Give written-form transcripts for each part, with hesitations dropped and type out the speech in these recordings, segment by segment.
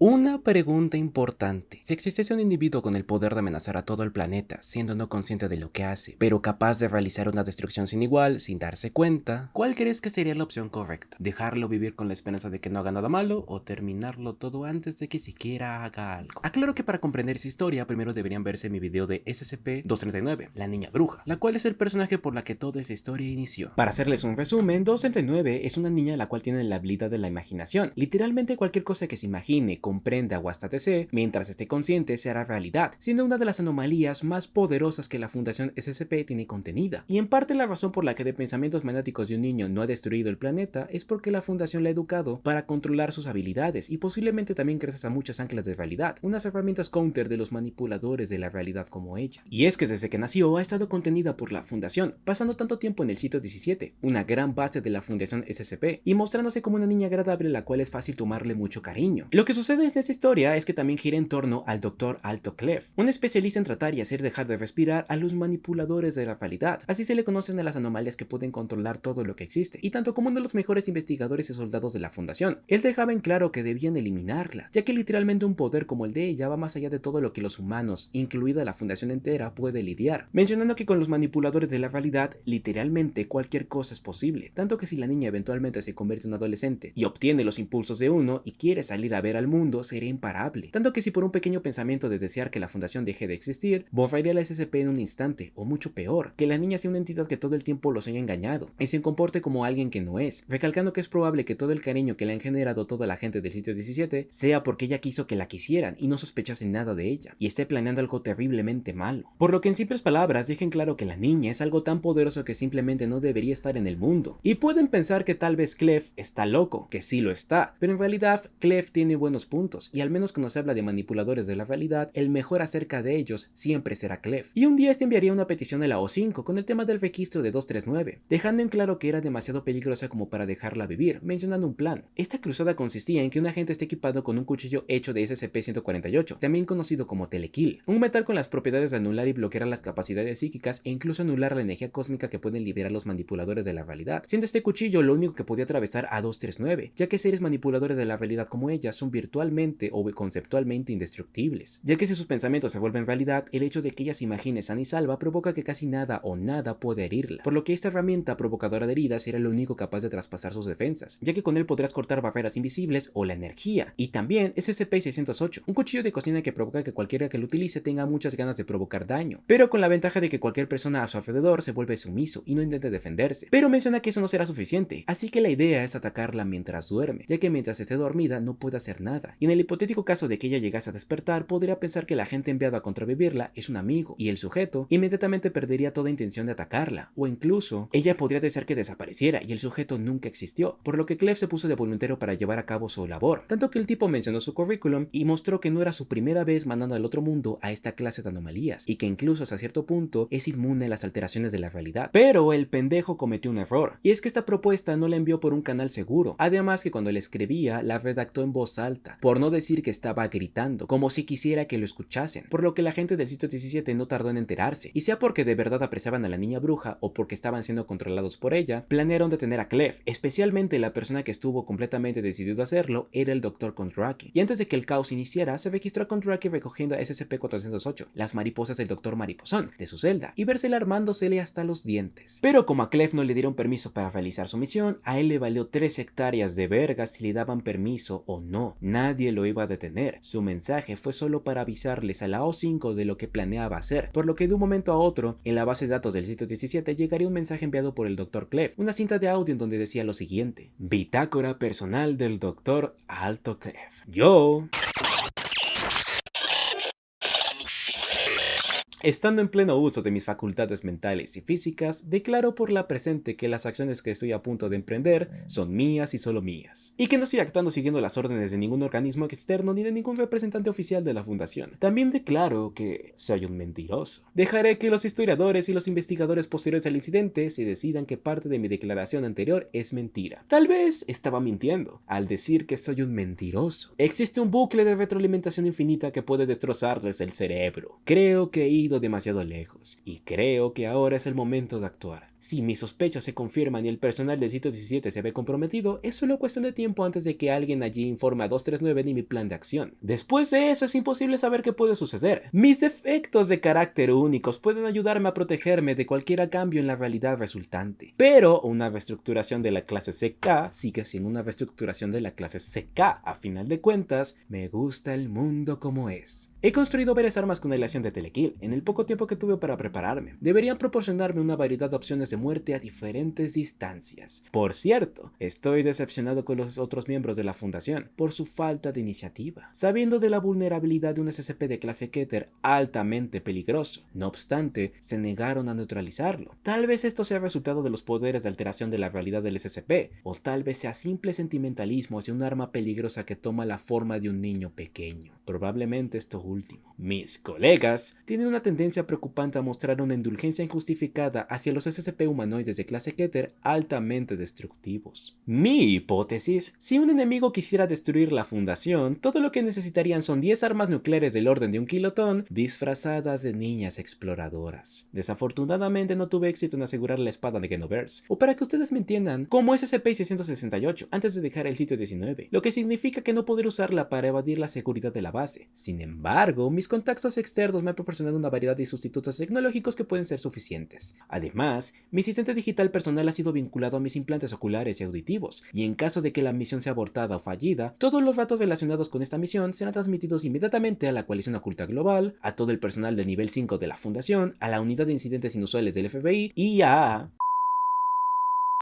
Una pregunta importante. Si existiese un individuo con el poder de amenazar a todo el planeta, siendo no consciente de lo que hace, pero capaz de realizar una destrucción sin igual, sin darse cuenta, ¿cuál crees que sería la opción correcta? ¿Dejarlo vivir con la esperanza de que no haga nada malo o terminarlo todo antes de que siquiera haga algo? Aclaro que para comprender esa historia, primero deberían verse mi video de SCP-239, la niña bruja, la cual es el personaje por la que toda esa historia inició. Para hacerles un resumen, 239 es una niña la cual tiene la habilidad de la imaginación. Literalmente cualquier cosa que se imagine, comprenda o hasta desee, mientras esté consciente se hará realidad, siendo una de las anomalías más poderosas que la Fundación SCP tiene contenida. Y en parte la razón por la que de pensamientos maniáticos de un niño no ha destruido el planeta es porque la Fundación la ha educado para controlar sus habilidades y posiblemente también gracias a muchas anclas de realidad, unas herramientas counter de los manipuladores de la realidad como ella. Y es que desde que nació ha estado contenida por la Fundación, pasando tanto tiempo en el sitio 17, una gran base de la Fundación SCP, y mostrándose como una niña agradable a la cual es fácil tomarle mucho cariño. Lo que sucede en esta historia es que también gira en torno al Dr. Alto Clef, un especialista en tratar y hacer dejar de respirar a los manipuladores de la realidad. Así se le conocen a las anomalías que pueden controlar todo lo que existe, y tanto como uno de los mejores investigadores y soldados de la Fundación, él dejaba en claro que debían eliminarla, ya que literalmente un poder como el de ella va más allá de todo lo que los humanos, incluida la Fundación entera, puede lidiar, mencionando que con los manipuladores de la realidad, literalmente cualquier cosa es posible, tanto que si la niña eventualmente se convierte en un adolescente y obtiene los impulsos de uno y quiere salir a ver al mundo, sería imparable, tanto que si por un pequeño pensamiento de desear que la Fundación deje de existir, borraría la SCP en un instante, o mucho peor, que la niña sea una entidad que todo el tiempo los haya engañado, y se comporte como alguien que no es, recalcando que es probable que todo el cariño que le han generado toda la gente del sitio 17 sea porque ella quiso que la quisieran y no sospechasen nada de ella, y esté planeando algo terriblemente malo. Por lo que en simples palabras dejen claro que la niña es algo tan poderoso que simplemente no debería estar en el mundo, y pueden pensar que tal vez Clef está loco, que sí lo está, pero en realidad Clef tiene buenos puntos, y al menos cuando se habla de manipuladores de la realidad, el mejor acerca de ellos siempre será Clef. Y un día este enviaría una petición a la O5 con el tema del registro de 239, dejando en claro que era demasiado peligrosa como para dejarla vivir, mencionando un plan. Esta cruzada consistía en que un agente esté equipado con un cuchillo hecho de SCP-148, también conocido como Telekill, un metal con las propiedades de anular y bloquear las capacidades psíquicas e incluso anular la energía cósmica que pueden liberar los manipuladores de la realidad, siendo este cuchillo lo único que podía atravesar a 239, ya que seres manipuladores de la realidad como ella son virtualmente o conceptualmente indestructibles, ya que si sus pensamientos se vuelven realidad, el hecho de que ella se imagine sana y salva provoca que casi nada o nada puede herirla, por lo que esta herramienta provocadora de heridas era lo único capaz de traspasar sus defensas, ya que con él podrás cortar barreras invisibles o la energía. Y también es SCP-608, un cuchillo de cocina que provoca que cualquiera que lo utilice tenga muchas ganas de provocar daño, pero con la ventaja de que cualquier persona a su alrededor se vuelve sumiso y no intente defenderse, pero menciona que eso no será suficiente, así que la idea es atacarla mientras duerme, ya que mientras esté dormida no puede hacer nada, y en el hipotético caso de que ella llegase a despertar, podría pensar que el agente enviado a contravivirla es un amigo, y el sujeto inmediatamente perdería toda intención de atacarla, o incluso ella podría desear que desapareciera y el sujeto nunca existió, por lo que Clef se puso de voluntario para llevar a cabo su labor, tanto que el tipo mencionó su currículum y mostró que no era su primera vez mandando al otro mundo a esta clase de anomalías, y que incluso hasta cierto punto es inmune a las alteraciones de la realidad. Pero el pendejo cometió un error, y es que esta propuesta no la envió por un canal seguro, además que cuando le escribía la redactó en voz alta, por no decir que estaba gritando, como si quisiera que lo escuchasen, por lo que la gente del sitio 17 no tardó en enterarse, y sea porque de verdad apreciaban a la niña bruja o porque estaban siendo controlados por ella, planearon detener a Clef, especialmente la persona que estuvo completamente decidido a hacerlo era el Dr. Kondraki, y antes de que el caos iniciara, se registró a Kondraki recogiendo a SCP-408, las mariposas del Dr. Mariposón, de su celda, y vérsela armándosele hasta los dientes. Pero como a Clef no le dieron permiso para realizar su misión, a él le valió 3 hectáreas de vergas si le daban permiso o no, nadie lo iba a detener, su mensaje fue solo para avisarles a la O5 de lo que planeaba hacer, por lo que de un momento a otro, en la base de datos del sitio 17 llegaría un mensaje enviado por el Dr. Clef, una cinta de audio en donde decía lo siguiente: bitácora personal del Dr. Alto Clef. Yo, estando en pleno uso de mis facultades mentales y físicas, declaro por la presente que las acciones que estoy a punto de emprender son mías y solo mías, y que no estoy actuando siguiendo las órdenes de ningún organismo externo ni de ningún representante oficial de la Fundación. También declaro que soy un mentiroso. Dejaré que los historiadores y los investigadores posteriores al incidente se decidan que parte de mi declaración anterior es mentira. Tal vez estaba mintiendo al decir que soy un mentiroso. Existe un bucle de retroalimentación infinita que puede destrozarles el cerebro. Creo que he ido demasiado lejos y creo que ahora es el momento de actuar. Si mis sospechas se confirman y el personal del sitio 17 se ve comprometido, es solo cuestión de tiempo antes de que alguien allí informe a 239 ni mi plan de acción. Después de eso es imposible saber qué puede suceder. Mis defectos de carácter únicos pueden ayudarme a protegerme de cualquier cambio en la realidad resultante. Pero una reestructuración de la clase CK sigue siendo una reestructuración de la clase CK. A final de cuentas, me gusta el mundo como es. He construido varias armas con aleación de telekill en el poco tiempo que tuve para prepararme. Deberían proporcionarme una variedad de opciones de muerte a diferentes distancias. Por cierto, estoy decepcionado con los otros miembros de la fundación por su falta de iniciativa, sabiendo de la vulnerabilidad de un SCP de clase Keter altamente peligroso. No obstante, se negaron a neutralizarlo. Tal vez esto sea resultado de los poderes de alteración de la realidad del SCP, o tal vez sea simple sentimentalismo hacia un arma peligrosa que toma la forma de un niño pequeño. Probablemente esto último. Mis colegas tienen una tendencia preocupante a mostrar una indulgencia injustificada hacia los SCP humanoides de clase Keter altamente destructivos. Mi hipótesis: si un enemigo quisiera destruir la fundación, todo lo que necesitarían son 10 armas nucleares del orden de un kilotón disfrazadas de niñas exploradoras. Desafortunadamente no tuve éxito en asegurar la espada de Genoverse, o para que ustedes me entiendan, como SCP-668 antes de dejar el sitio 19, lo que significa que no podré usarla para evadir la seguridad de la base. Sin embargo, mis contactos externos me han proporcionado una variedad de sustitutos tecnológicos que pueden ser suficientes. Además, mi asistente digital personal ha sido vinculado a mis implantes oculares y auditivos, y en caso de que la misión sea abortada o fallida, todos los datos relacionados con esta misión serán transmitidos inmediatamente a la Coalición Oculta Global, a todo el personal del nivel 5 de la Fundación, a la Unidad de Incidentes Inusuales del FBI y a...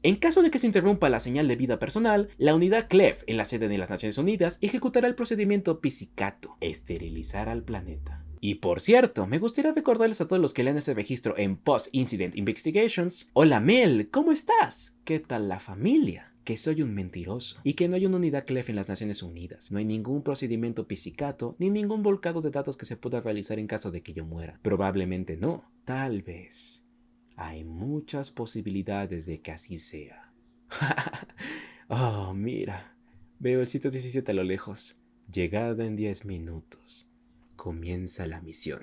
En caso de que se interrumpa la señal de vida personal, la unidad CLEF en la sede de las Naciones Unidas ejecutará el procedimiento Pizzicato, esterilizar al planeta. Y por cierto, me gustaría recordarles a todos los que lean ese registro en Post-Incident Investigations: hola Mel, ¿cómo estás? ¿Qué tal la familia? Que soy un mentiroso y que no hay una unidad CLEF en las Naciones Unidas. No hay ningún procedimiento Pizzicato ni ningún volcado de datos que se pueda realizar en caso de que yo muera. Probablemente no, tal vez. Hay muchas posibilidades de que así sea. Oh, mira. Veo el sitio 17 a lo lejos. Llegada en 10 minutos. Comienza la misión.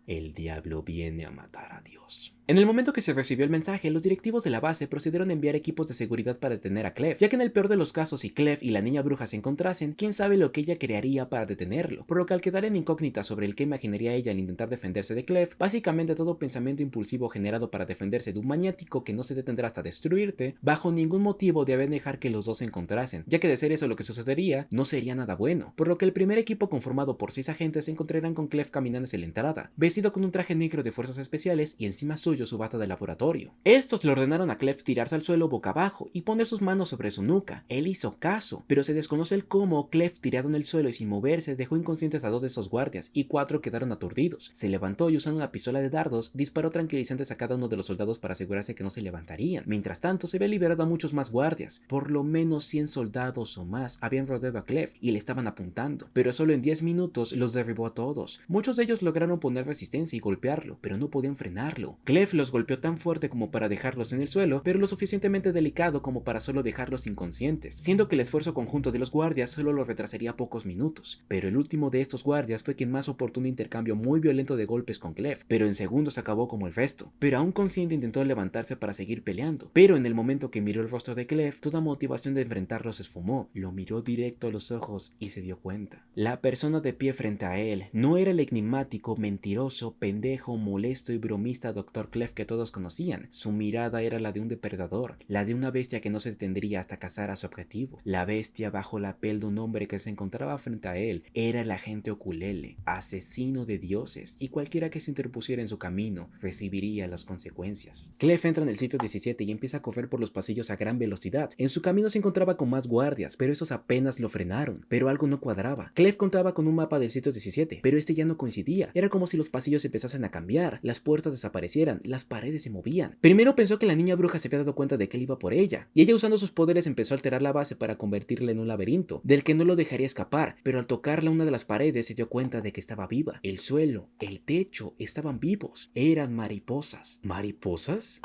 El diablo viene a matar a Dios. En el momento que se recibió el mensaje, los directivos de la base procedieron a enviar equipos de seguridad para detener a Clef, ya que en el peor de los casos, si Clef y la niña bruja se encontrasen, quién sabe lo que ella crearía para detenerlo, por lo que al quedar en incógnita sobre el que imaginaría ella al intentar defenderse de Clef, básicamente todo pensamiento impulsivo generado para defenderse de un maniático que no se detendrá hasta destruirte, bajo ningún motivo debe dejar que los dos se encontrasen, ya que de ser eso lo que sucedería, no sería nada bueno, por lo que el primer equipo conformado por 6 agentes se encontrarán con Clef caminando hacia la entrada, vestido con un traje negro de fuerzas especiales y encima suyo su bata de laboratorio. Estos le ordenaron a Clef tirarse al suelo boca abajo y poner sus manos sobre su nuca. Él hizo caso, pero se desconoce el cómo Clef, tirado en el suelo y sin moverse, dejó inconscientes a 2 de esos guardias y 4 quedaron aturdidos. Se levantó y usando una pistola de dardos, disparó tranquilizantes a cada uno de los soldados para asegurarse que no se levantarían. Mientras tanto, se había liberado a muchos más guardias. Por lo menos 100 soldados o más habían rodeado a Clef y le estaban apuntando, pero solo en 10 minutos los derribó a todos. Muchos de ellos lograron poner resistencia y golpearlo, pero no podían frenarlo. Clef los golpeó tan fuerte como para dejarlos en el suelo, pero lo suficientemente delicado como para solo dejarlos inconscientes, siendo que el esfuerzo conjunto de los guardias solo lo retrasaría pocos minutos. Pero el último de estos guardias fue quien más soportó un intercambio muy violento de golpes con Clef, pero en segundos acabó como el resto. Pero aún consciente intentó levantarse para seguir peleando, pero en el momento que miró el rostro de Clef, toda motivación de enfrentarlo se esfumó. Lo miró directo a los ojos y se dio cuenta. La persona de pie frente a él no era el enigmático, mentiroso, pendejo, molesto y bromista Dr. Clef que todos conocían. Su mirada era la de un depredador, la de una bestia que no se detendría hasta cazar a su objetivo. La bestia bajo la piel de un hombre que se encontraba frente a él era el agente Oculele, asesino de dioses, y cualquiera que se interpusiera en su camino recibiría las consecuencias. Clef entra en el sitio 17 y empieza a correr por los pasillos a gran velocidad. En su camino se encontraba con más guardias, pero esos apenas lo frenaron. Pero algo no cuadraba. Clef contaba con un mapa del sitio 17, pero este ya no coincidía. Era como si los pasillos empezasen a cambiar, las puertas desaparecieran, las paredes se movían. Primero pensó que la niña bruja se había dado cuenta de que él iba por ella, y ella usando sus poderes empezó a alterar la base para convertirla en un laberinto, del que no lo dejaría escapar, pero al tocarla una de las paredes se dio cuenta de que estaba viva. El suelo, el techo, estaban vivos. Eran mariposas. ¿Mariposas?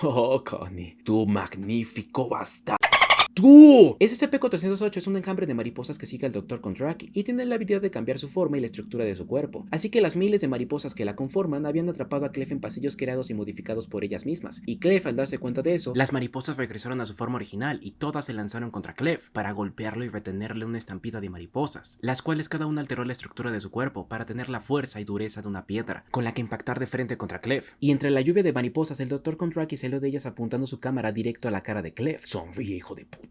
Oh, Connie, tu magnífico bastardo. ¡Tú! SCP-408 es un enjambre de mariposas que sigue al Dr. Kondraki y tiene la habilidad de cambiar su forma y la estructura de su cuerpo. Así que las miles de mariposas que la conforman habían atrapado a Clef en pasillos creados y modificados por ellas mismas. Y Clef, al darse cuenta de eso, las mariposas regresaron a su forma original y todas se lanzaron contra Clef para golpearlo y retenerle una estampida de mariposas, las cuales cada una alteró la estructura de su cuerpo para tener la fuerza y dureza de una piedra, con la que impactar de frente contra Clef. Y entre la lluvia de mariposas, el Dr. Kondraki salió de ellas apuntando su cámara directo a la cara de Clef. Sonríe, hijo de puta.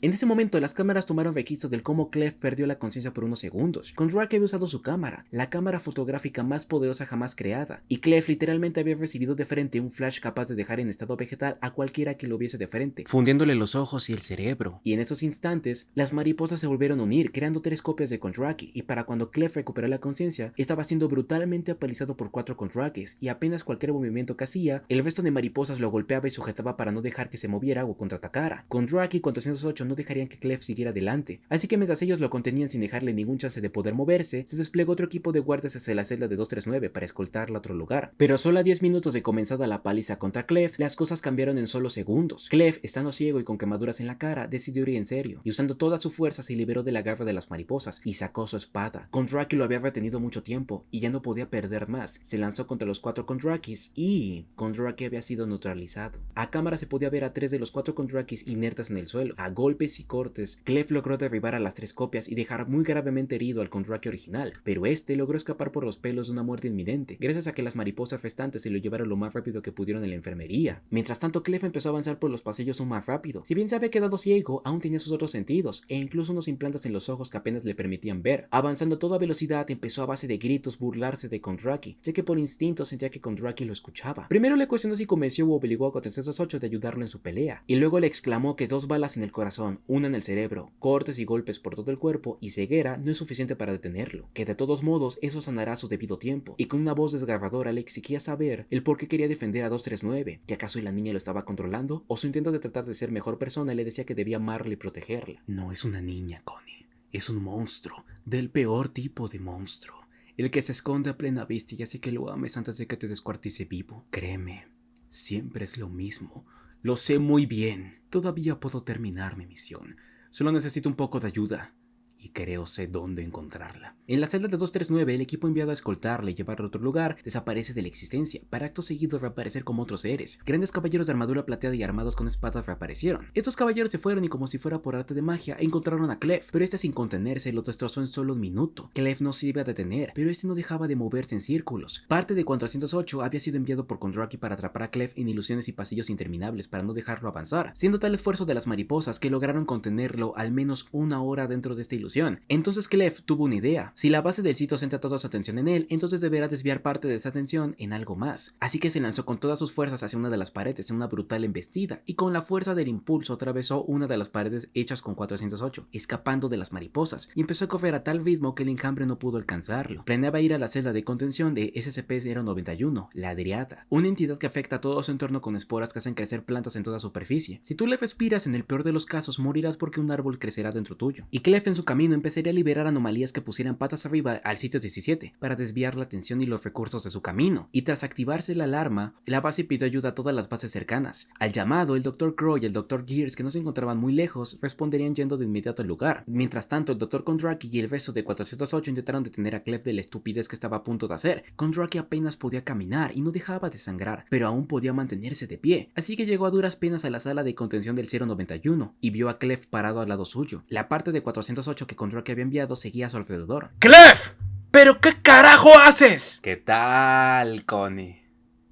En ese momento, las cámaras tomaron registros del cómo Clef perdió la conciencia por unos segundos. Kondraki había usado su cámara, la cámara fotográfica más poderosa jamás creada, y Clef literalmente había recibido de frente un flash capaz de dejar en estado vegetal a cualquiera que lo viese de frente, fundiéndole los ojos y el cerebro. Y en esos instantes, las mariposas se volvieron a unir, creando 3 copias de Kondraki, y para cuando Clef recuperó la conciencia, estaba siendo brutalmente apalizado por 4 Kondrakis, y apenas cualquier movimiento que hacía, el resto de mariposas lo golpeaba y sujetaba para no dejar que se moviera o contraatacara. Kondraki 408 no dejarían que Clef siguiera adelante, así que mientras ellos lo contenían sin dejarle ningún chance de poder moverse, se desplegó otro equipo de guardias hacia la celda de 239 para escoltarla a otro lugar. Pero solo a 10 minutos de comenzada la paliza contra Clef, las cosas cambiaron en solo segundos. Clef, estando ciego y con quemaduras en la cara, decidió ir en serio, y usando toda su fuerza se liberó de la garra de las mariposas y sacó su espada. Kondraki lo había retenido mucho tiempo y ya no podía perder más. Se lanzó contra los 4 Kondrakis y Kondraki había sido neutralizado. A cámara se podía ver a 3 de los 4 Kondrakis inertes en el suelo. A golpes y cortes, Clef logró derribar a las 3 copias y dejar muy gravemente herido al Kondraki original, pero este logró escapar por los pelos de una muerte inminente, gracias a que las mariposas restantes se lo llevaron lo más rápido que pudieron en la enfermería. Mientras tanto, Clef empezó a avanzar por los pasillos aún más rápido. Si bien se había quedado ciego, aún tenía sus otros sentidos, e incluso unos implantes en los ojos que apenas le permitían ver. Avanzando a toda velocidad, empezó a base de gritos burlarse de Kondraki, ya que por instinto sentía que Kondraki lo escuchaba. Primero le cuestionó si convenció o obligó a 408 de ayudarlo en su pelea, y luego le exclamó que 2 balas en el corazón, una en el cerebro, cortes y golpes por todo el cuerpo y ceguera no es suficiente para detenerlo, que de todos modos eso sanará a su debido tiempo, y con una voz desgarradora le exigía saber el por qué quería defender a 239, que acaso la niña lo estaba controlando, o su intento de tratar de ser mejor persona le decía que debía amarla y protegerla. No es una niña, Connie, es un monstruo, del peor tipo de monstruo, el que se esconde a plena vista y hace que lo ames antes de que te descuartice vivo. Créeme, siempre es lo mismo, lo sé muy bien, todavía puedo terminar mi misión. Solo necesito un poco de ayuda, y creo sé dónde encontrarla. En la celda de 239, el equipo enviado a escoltarla y llevarla a otro lugar desaparece de la existencia, para acto seguido reaparecer como otros seres. Grandes caballeros de armadura plateada y armados con espadas reaparecieron. Estos caballeros se fueron y como si fuera por arte de magia encontraron a Clef, pero este sin contenerse los destrozó en solo un minuto. Clef no se iba a detener, pero este no dejaba de moverse en círculos. Parte de 408 había sido enviado por Kondraki para atrapar a Clef en ilusiones y pasillos interminables para no dejarlo avanzar, siendo tal el esfuerzo de las mariposas que lograron contenerlo al menos 1 hora dentro de esta ilusión. Entonces Clef tuvo una idea. Si la base del sitio centra toda su atención en él, entonces deberá desviar parte de esa atención en algo más. Así que se lanzó con todas sus fuerzas hacia una de las paredes en una brutal embestida, y con la fuerza del impulso atravesó una de las paredes hechas con 408, escapando de las mariposas, y empezó a correr a tal ritmo que el enjambre no pudo alcanzarlo. Planeaba ir a la celda de contención de SCP-091, la Dryada, una entidad que afecta a todo su entorno con esporas que hacen crecer plantas en toda superficie. Si tú le respiras, en el peor de los casos morirás porque un árbol crecerá dentro tuyo. Y Clef en su camino empezaría a liberar anomalías que pusieran patas arriba al sitio 17 para desviar la atención y los recursos de su camino, y tras activarse la alarma, la base pidió ayuda a todas las bases cercanas. Al llamado, el Dr. Crow y el Dr. Gears, que no se encontraban muy lejos, responderían yendo de inmediato al lugar. Mientras tanto, el Dr. Kondraki y el resto de 408 intentaron detener a Clef de la estupidez que estaba a punto de hacer. Kondraki apenas podía caminar y no dejaba de sangrar, pero aún podía mantenerse de pie, así que llegó a duras penas a la sala de contención del 091 y vio a Clef parado al lado suyo. La parte de 408 que Kondraki había enviado seguía a su alrededor. ¡Clef! ¿Pero qué carajo haces? ¿Qué tal, Connie?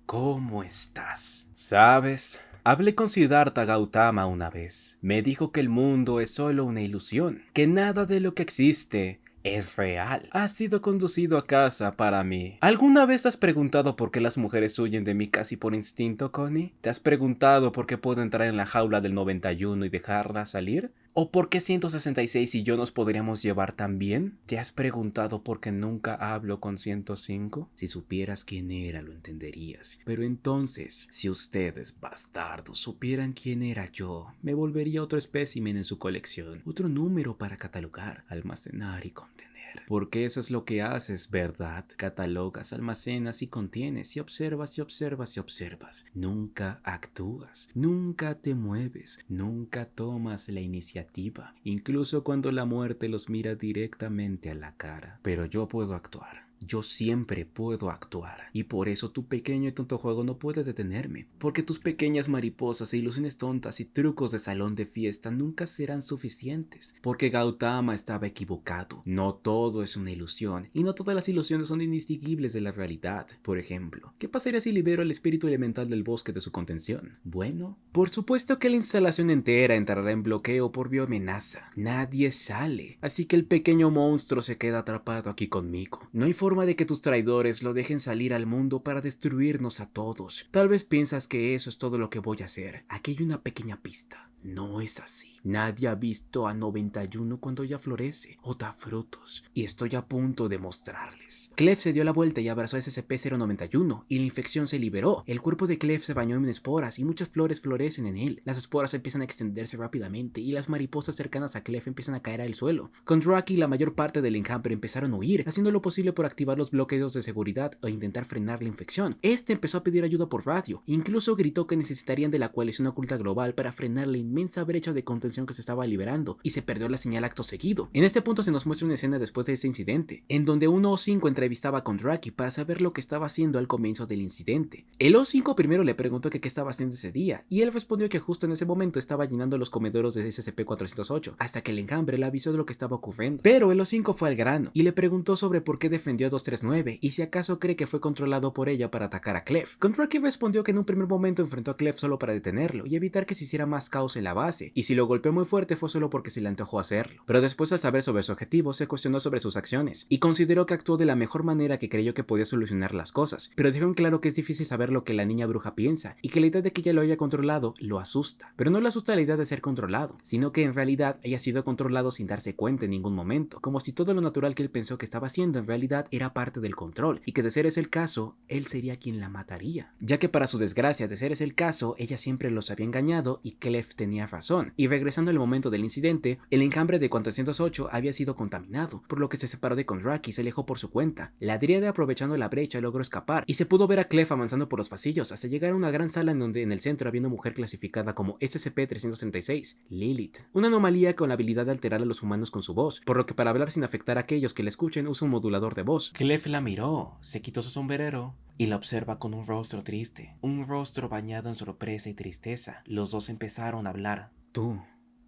¿Cómo estás? ¿Sabes? Hablé con Siddhartha Gautama una vez. Me dijo que el mundo es solo una ilusión, que nada de lo que existe es real. Has sido conducido a casa para mí. ¿Alguna vez has preguntado por qué las mujeres huyen de mí casi por instinto, Connie? ¿Te has preguntado por qué puedo entrar en la jaula del 91 y dejarla salir? ¿O por qué 166 y yo nos podríamos llevar tan bien? ¿Te has preguntado por qué nunca hablo con 105? Si supieras quién era, lo entenderías. Pero entonces, si ustedes, bastardos, supieran quién era yo, me volvería otro espécimen en su colección, otro número para catalogar, almacenar y contener. Porque eso es lo que haces, ¿verdad? Catalogas, almacenas y contienes y observas y observas y observas. Nunca actúas, nunca te mueves, nunca tomas la iniciativa, incluso cuando la muerte los mira directamente a la cara. Pero yo puedo actuar. Yo siempre puedo actuar, y por eso tu pequeño y tonto juego no puede detenerme, porque tus pequeñas mariposas e ilusiones tontas y trucos de salón de fiesta nunca serán suficientes, porque Gautama estaba equivocado. No todo es una ilusión, y no todas las ilusiones son indistinguibles de la realidad. Por ejemplo, ¿qué pasaría si libero el espíritu elemental del bosque de su contención? Bueno, por supuesto que la instalación entera entrará en bloqueo por bioamenaza. Nadie sale, así que el pequeño monstruo se queda atrapado aquí conmigo. No hay forma de que tus traidores lo dejen salir al mundo para destruirnos a todos. Tal vez piensas que eso es todo lo que voy a hacer. Aquí hay una pequeña pista. No es así. Nadie ha visto a 91 cuando ya florece o da frutos, y estoy a punto de mostrarles. Clef se dio la vuelta y abrazó a SCP-091 y la infección se liberó. El cuerpo de Clef se bañó en esporas y muchas flores florecen en él. Las esporas empiezan a extenderse rápidamente y las mariposas cercanas a Clef empiezan a caer al suelo. Kondraki y la mayor parte del enjambre empezaron a huir, haciendo lo posible por activar los bloqueos de seguridad o intentar frenar la infección. Este empezó a pedir ayuda por radio, incluso gritó que necesitarían de la coalición oculta global para frenar la inmensa brecha de contención que se estaba liberando, y se perdió la señal acto seguido. En este punto se nos muestra una escena después de este incidente, en donde un O5 entrevistaba a Kondraki para saber lo que estaba haciendo al comienzo del incidente. El O5 primero le preguntó que qué estaba haciendo ese día, y él respondió que justo en ese momento estaba llenando los comederos de SCP-408, hasta que el enjambre le avisó de lo que estaba ocurriendo. Pero el O5 fue al grano, y le preguntó sobre por qué defendió a 239, y si acaso cree que fue controlado por ella para atacar a Clef. Kondraki respondió que en un primer momento enfrentó a Clef solo para detenerlo y evitar que se hiciera más caos en la base, y si lo golpeó muy fuerte fue solo porque se le antojó hacerlo. Pero después, al saber sobre su objetivo, se cuestionó sobre sus acciones y consideró que actuó de la mejor manera que creyó que podía solucionar las cosas, pero dejó en claro que es difícil saber lo que la niña bruja piensa y que la idea de que ella lo haya controlado lo asusta. Pero no le asusta la idea de ser controlado, sino que en realidad haya sido controlado sin darse cuenta en ningún momento, como si todo lo natural que él pensó que estaba haciendo en realidad era parte del control, y que de ser ese el caso, él sería quien la mataría, ya que para su desgracia, de ser ese el caso, ella siempre los había engañado y Clef tenía razón. Y regresando al momento del incidente, el enjambre de 408 había sido contaminado, por lo que se separó de Kondraki y se alejó por su cuenta. La dríade, aprovechando la brecha, logró escapar, y se pudo ver a Clef avanzando por los pasillos hasta llegar a una gran sala en donde en el centro había una mujer clasificada como SCP-336, Lilith, una anomalía con la habilidad de alterar a los humanos con su voz, por lo que para hablar sin afectar a aquellos que la escuchen usa un modulador de voz. Clef la miró, se quitó su sombrero y la observa con un rostro triste, un rostro bañado en sorpresa y tristeza. Los dos empezaron a hablar. Tú,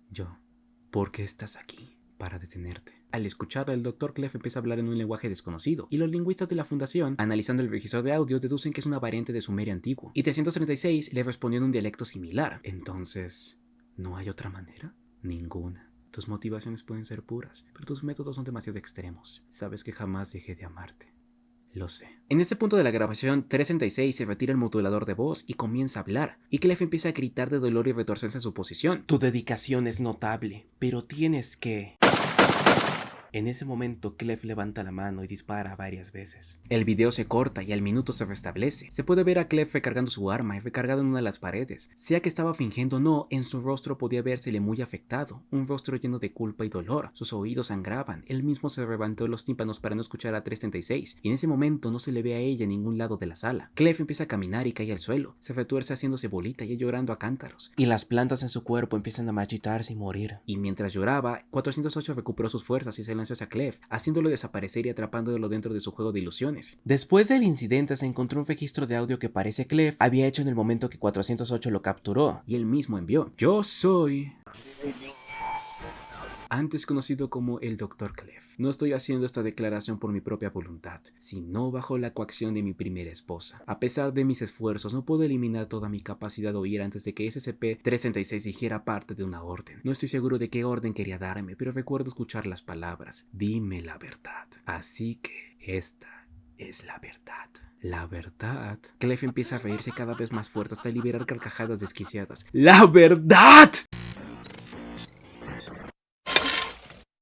yo, ¿por qué estás aquí? Para detenerte. Al escucharla, el Dr. Clef empieza a hablar en un lenguaje desconocido, y los lingüistas de la fundación, analizando el registro de audio, deducen que es una variante de sumerio antiguo, y 336 le respondió en un dialecto similar. Entonces, ¿no hay otra manera? Ninguna. Tus motivaciones pueden ser puras, pero tus métodos son demasiado extremos. Sabes que jamás dejé de amarte. Lo sé. En este punto de la grabación, 336 se retira el modulador de voz y comienza a hablar, y Clef empieza a gritar de dolor y retorcerse en su posición. Tu dedicación es notable, pero tienes que... En ese momento, Clef levanta la mano y dispara varias veces. El video se corta y al minuto se restablece. Se puede ver a Clef recargando su arma y recargado en una de las paredes. Sea que estaba fingiendo o no, en su rostro podía vérsele muy afectado, un rostro lleno de culpa y dolor. Sus oídos sangraban, él mismo se levantó los tímpanos para no escuchar a 336, y en ese momento no se le ve a ella en ningún lado de la sala. Clef empieza a caminar y cae al suelo, se retuerce haciéndose bolita y llorando a cántaros. Y las plantas en su cuerpo empiezan a marchitarse y morir. Y mientras lloraba, 408 recuperó sus fuerzas y se lanzó hacia Clef, haciéndolo desaparecer y atrapándolo dentro de su juego de ilusiones. Después del incidente se encontró un registro de audio que parece Clef había hecho en el momento que 408 lo capturó, y él mismo envió: yo soy... antes conocido como el Dr. Clef. No estoy haciendo esta declaración por mi propia voluntad, sino bajo la coacción de mi primera esposa. A pesar de mis esfuerzos, no puedo eliminar toda mi capacidad de oír antes de que SCP-336 dijera parte de una orden. No estoy seguro de qué orden quería darme, pero recuerdo escuchar las palabras: dime la verdad. Así que esta es la verdad. La verdad. Clef empieza a reírse cada vez más fuerte hasta liberar carcajadas desquiciadas. ¡La verdad!